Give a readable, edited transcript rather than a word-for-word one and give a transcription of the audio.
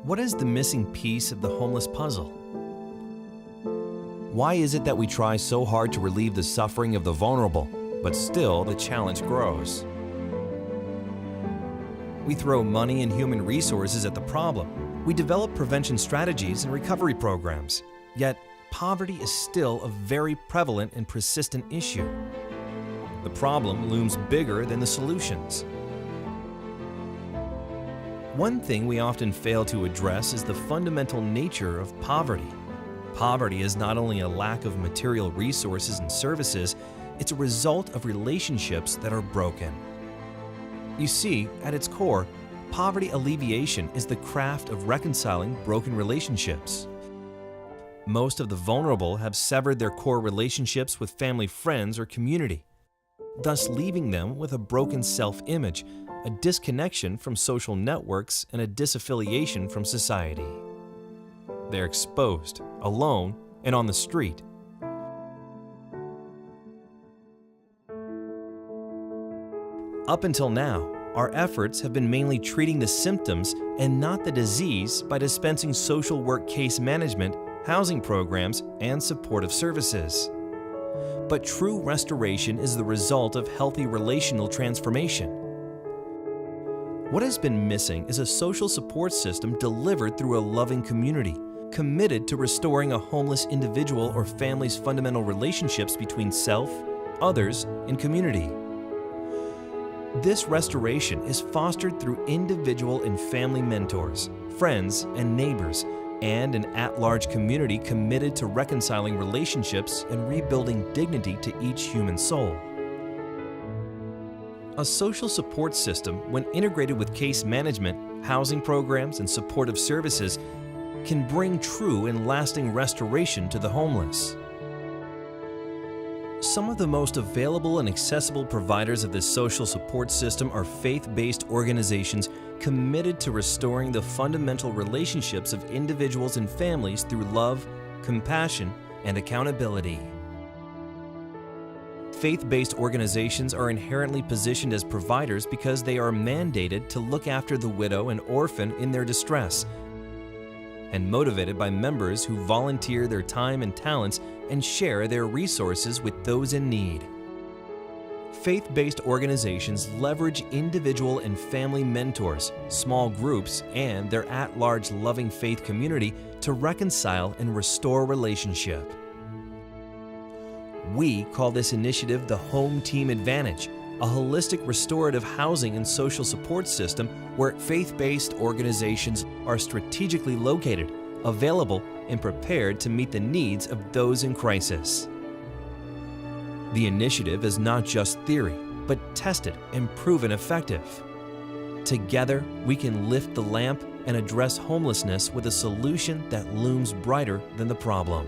What is the missing piece of the homeless puzzle? Why is it that we try so hard to relieve the suffering of the vulnerable, but still the challenge grows? We throw money and human resources at the problem. We develop prevention strategies and recovery programs. Yet, poverty is still a very prevalent and persistent issue. The problem looms bigger than the solutions. One thing we often fail to address is the fundamental nature of poverty. Poverty is not only a lack of material resources and services, it's a result of relationships that are broken. You see, at its core, poverty alleviation is the craft of reconciling broken relationships. Most of the vulnerable have severed their core relationships with family, friends, or community, thus leaving them with a broken self-image, a disconnection from social networks, and a disaffiliation from society. They're exposed, alone, and on the street. Up until now, our efforts have been mainly treating the symptoms and not the disease by dispensing social work case management, housing programs, and supportive services. But true restoration is the result of healthy relational transformation. What has been missing is a social support system delivered through a loving community, committed to restoring a homeless individual or family's fundamental relationships between self, others, and community. This restoration is fostered through individual and family mentors, friends, and neighbors, and an at-large community committed to reconciling relationships and rebuilding dignity to each human soul. A social support system, when integrated with case management, housing programs, and supportive services, can bring true and lasting restoration to the homeless. Some of the most available and accessible providers of this social support system are faith-based organizations committed to restoring the fundamental relationships of individuals and families through love, compassion, and accountability. Faith-based organizations are inherently positioned as providers because they are mandated to look after the widow and orphan in their distress, and motivated by members who volunteer their time and talents and share their resources with those in need. Faith-based organizations leverage individual and family mentors, small groups, and their at-large loving faith community to reconcile and restore relationship. We call this initiative the Home Team Advantage, a holistic restorative housing and social support system where faith-based organizations are strategically located, available, and prepared to meet the needs of those in crisis. The initiative is not just theory, but tested and proven effective. Together, we can lift the lamp and address homelessness with a solution that looms brighter than the problem.